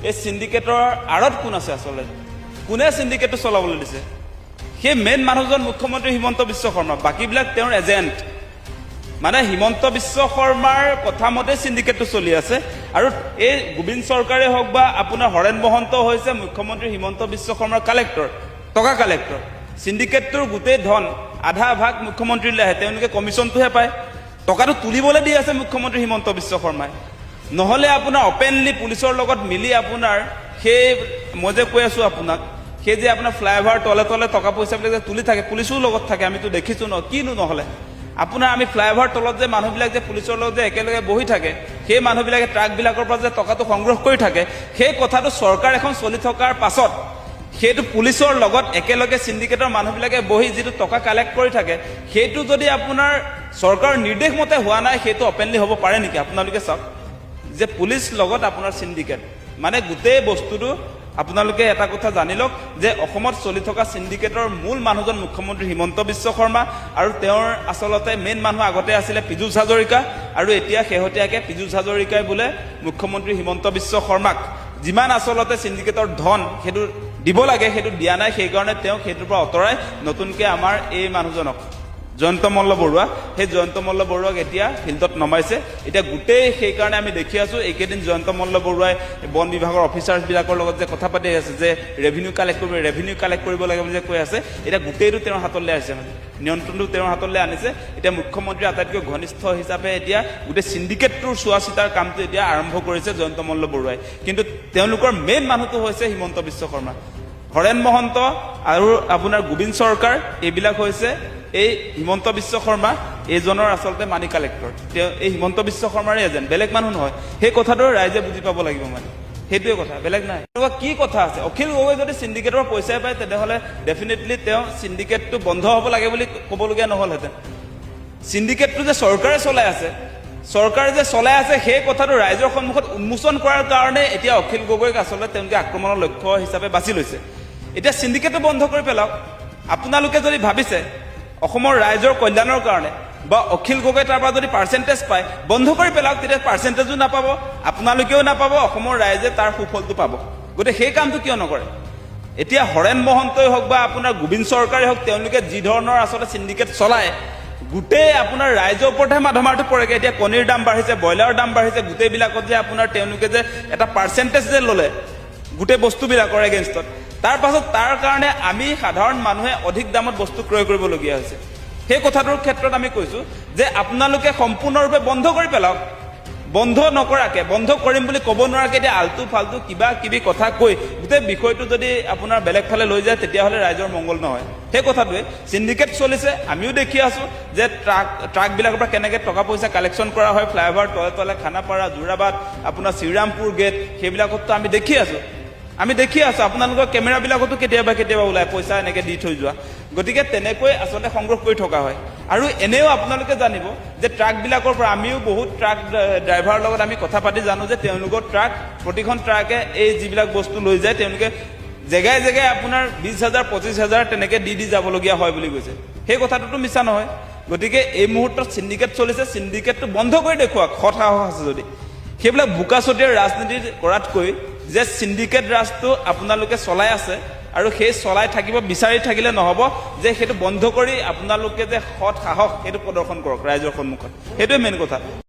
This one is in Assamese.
এই সিন্ডিকেটৰ আঁৰত কোন আছে আসলে কোনে সিন্ডিকেটটো চলাবলৈ দিছে সেই মেইন মানুহজন মুখ্যমন্ত্ৰী হিমন্ত বিশ্ব শৰ্মা বাকিবিলাক তেওঁৰ এজেন্ট মানে হিমন্ত বিশ্ব শৰ্মাৰ কথা মতে সিন্ডিকেটটো চলি আছে আৰু এই গোবিন্দ চৰকাৰে হওক বা আপোনাৰ হৰেণ মহন্ত হৈছে মুখ্যমন্ত্ৰী হিমন্ত বিশ্ব শৰ্মাৰ কালেক্টৰ টকা কালেক্টৰ সিন্ডিকেটটোৰ গোটেই ধন আধা ভাগ মুখ্যমন্ত্ৰীলৈ আহে তেওঁলোকে কমিশ্যনটোহে পায় টকাটো তুলিবলৈ দি আছে মুখ্যমন্ত্ৰী হিমন্ত বিশ্ব শৰ্মাই নহলে আপোনাৰ ওপেনলি পুলিচৰ লগত মিলি আপোনাৰ সেই মই যে কৈ আছো আপোনাক সেই যে আপোনাৰ ফ্লাইঅভাৰ তলে তলে টকা পইচাবিলাক যে তুলি থাকে পুলিচৰ লগত থাকে আমিতো দেখিছো ন কিনো নহলে আপোনাৰ আমি ফ্লাইঅভাৰ তলত যে মানুহবিলাক যে পুলিচৰ লগত যে একেলগে বহি থাকে সেই মানুহবিলাকে ট্ৰাকবিলাকৰ পৰা যে টকাটো সংগ্ৰহ কৰি থাকে সেই কথাটো চৰকাৰ এখন চলি থকাৰ পাছত সেইটো পুলিচৰ লগত একেলগে সিন্ডিকেটৰ মানুহবিলাকে বহি যেটো টকা কালেক্ট কৰি থাকে সেইটো যদি আপোনাৰ চৰকাৰৰ নিৰ্দেশ মতে হোৱা নাই সেইটো ওপেনলি হ'ব পাৰে নেকি আপোনালোকে চাওক যে পুলিচ লগত আপোনাৰ সিন্ডিকেট মানে গোটেই বস্তুটো আপোনালোকে এটা কথা জানি লওক যে অসমত চলি থকা সিন্ডিকেটৰ মূল মানুহজন মুখ্যমন্ত্ৰী হিমন্ত বিশ্ব শৰ্মা আৰু তেওঁৰ আসলতে মেইন মানুহ আগতে আছিল পীযুষ হাজৰিকা আৰু এতিয়া শেহতীয়াকে পীযুষ হাজৰিকাই বোলে মুখ্যমন্ত্ৰী হিমন্ত বিশ্ব শৰ্মাক যিমান আসলতে সিন্ডিকেটৰ ধন সেইটো দিব লাগে সেইটো দিয়া নাই সেই কাৰণে তেওঁ সেইটোৰ পৰা অতৰাই নতুনকৈ আমাৰ এই মানুহজনক জয়ন্ত মল্ল বৰুৱা সেই জয়ন্ত মল্ল বৰুৱাক এতিয়া ফিল্ডত নমাইছে এতিয়া গোটেই সেই কাৰণে আমি দেখি আছো এইকেইদিন জয়ন্ত মল্ল বৰুৱাই বন বিভাগৰ অফিচাৰবিলাকৰ লগত যে কথা পাতি আছে যে ৰেভিনিউ কালেক্ট কৰিব লাগে বুলি যে কৈ আছে এতিয়া গোটেইটো তেওঁৰ হাতলৈ আহিছে মানে নিয়ন্ত্ৰণটো তেওঁৰ হাতলৈ আনিছে এতিয়া মুখ্যমন্ত্ৰী আটাইতকৈ ঘনিষ্ঠ হিচাপে এতিয়া গোটেই সিন্ডিকেটটোৰ চোৱা চিতাৰ কামটো এতিয়া আৰম্ভ কৰিছে জয়ন্ত মল্ল বৰুৱাই কিন্তু তেওঁলোকৰ মেইন মানুহটো হৈছে হিমন্ত বিশ্ব শৰ্মা হৰেণ মহন্ত আৰু আপোনাৰ গোবিন্দ চৰকাৰ এইবিলাক হৈছে এই হিমন্ত বিশ্ব শৰ্মা এইজনৰ আসলতে মানি কালেক্টৰ এই হিমন্ত বিশ্ব শৰ্মাৰ এজেন্ট বেলেগ মানুহ নহয় সেই কথাটো ৰাইজে বুজি পাব লাগিব মানে সেইটোৱে কথা বেলেগ নাই কি কথা আছে অখিল গগৈ যদি সিন্ডিকেটৰ পইচাই পায় তেনেহ'লে ডেফিনেটলি তেওঁ সিন্ডিকেটটো বন্ধ হ'ব লাগে বুলি ক'বলগীয়া নহ'লহেঁতেন সিন্ডিকেটটো যে চৰকাৰে চলাই আছে সেই কথাটো ৰাইজৰ সন্মুখত উন্মোচন কৰাৰ কাৰণে এতিয়া অখিল গগৈক আচলতে তেওঁলোকে আক্ৰমণৰ লক্ষ্য হিচাপে বাছি লৈছে এতিয়া সিন্ডিকেটটো বন্ধ কৰি পেলাওক আপোনালোকে যদি ভাবিছে অসমৰ ৰাইজৰ কল্যাণৰ কাৰণে বা অখিল গগৈ তাৰ পৰা যদি পাৰ্চেন্টেজ পায় বন্ধ কৰি পেলাওক তেতিয়া পাৰ্চেন্টেজো নাপাব আপোনালোকেও নাপাব অসমৰ ৰাইজে তাৰ সুফলটো পাব গতিকে সেই কামটো কিয় নকৰে এতিয়া হৰেণ মহন্তই হওক বা আপোনাৰ গোবিন্দ চৰকাৰে হওক তেওঁলোকে যি ধৰণৰ আচলতে সিন্ডিকেট চলায় গোটেই আপোনাৰ ৰাইজৰ ওপৰতহে মাধমাৰটো পৰেগৈ এতিয়া কণীৰ দাম বাঢ়িছে ব্ৰইলাৰৰ দাম বাঢ়িছে গোটেইবিলাকত যে আপোনাৰ তেওঁলোকে যে এটা পাৰ্চেন্টেজ যে ল'লে গোটেই বস্তুবিলাকৰ এগেইনষ্টত তাৰ পাছত তাৰ কাৰণে আমি সাধাৰণ মানুহে অধিক দামত বস্তু ক্ৰয় কৰিবলগীয়া হৈছে সেই কথাটোৰ ক্ষেত্ৰত আমি কৈছো যে আপোনালোকে সম্পূৰ্ণৰূপে বন্ধ কৰি পেলাওক বন্ধ নকৰাকে বন্ধ কৰিম বুলি ক'ব নোৱাৰাকে এতিয়া আলটু ফালটু কিবা কিবি কথা কৈ গোটেই বিষয়টো যদি আপোনাৰ বেলেগ ফালে লৈ যায় তেতিয়াহ'লে ৰাইজৰ মংগল নহয় সেই কথাটোৱে সিন্ডিকেট চলিছে আমিও দেখি আছো যে ট্ৰাকবিলাকৰ পৰা কেনেকৈ টকা পইচা কালেকশ্যন কৰা হয় ফ্লাইঅভাৰ তলে তলে খানাপাৰা যোৰাবাট আপোনাৰ শ্ৰীৰামপুৰ গেট সেইবিলাকতো আমি দেখি আছো আপোনালোকৰ কেমেৰাবিলাকতো কেতিয়াবা ওলাই পইচা এনেকৈ দি থৈ যোৱা গতিকে তেনেকৈ আচলতে সংগ্ৰহ কৰি থকা হয় আৰু এনেও আপোনালোকে জানিব যে ট্ৰাকবিলাকৰ পৰা আমিও বহুত ট্ৰাক ড্ৰাইভাৰৰ লগত আমি কথা পাতি জানো যে তেওঁলোকৰ প্ৰতিখন ট্ৰাকে এই যিবিলাক বস্তু লৈ যায় তেওঁলোকে জেগাই জেগাই আপোনাৰ 20,000 25,000 তেনেকৈ দি যাবলগীয়া হয় বুলি কৈছে সেই কথাটোতো মিছা নহয় গতিকে এই মুহূৰ্তত সিন্ডিকেট চলিছে সিন্ডিকেটটো বন্ধ কৰি দেখুৱাওক সৎ সাহস আছে যদি সেইবিলাক বোকাচতীয়া ৰাজনীতি কৰাতকৈ যে সিন্ডিকেট ৰাজটো আপোনালোকে চলাই আছে আৰু সেই চলাই থাকিব বিচাৰি থাকিলে নহ'ব যে সেইটো বন্ধ কৰি আপোনালোকে যে সৎ সাহস সেইটো প্ৰদৰ্শন কৰক ৰাইজৰ সন্মুখত সেইটোৱে মেইন কথা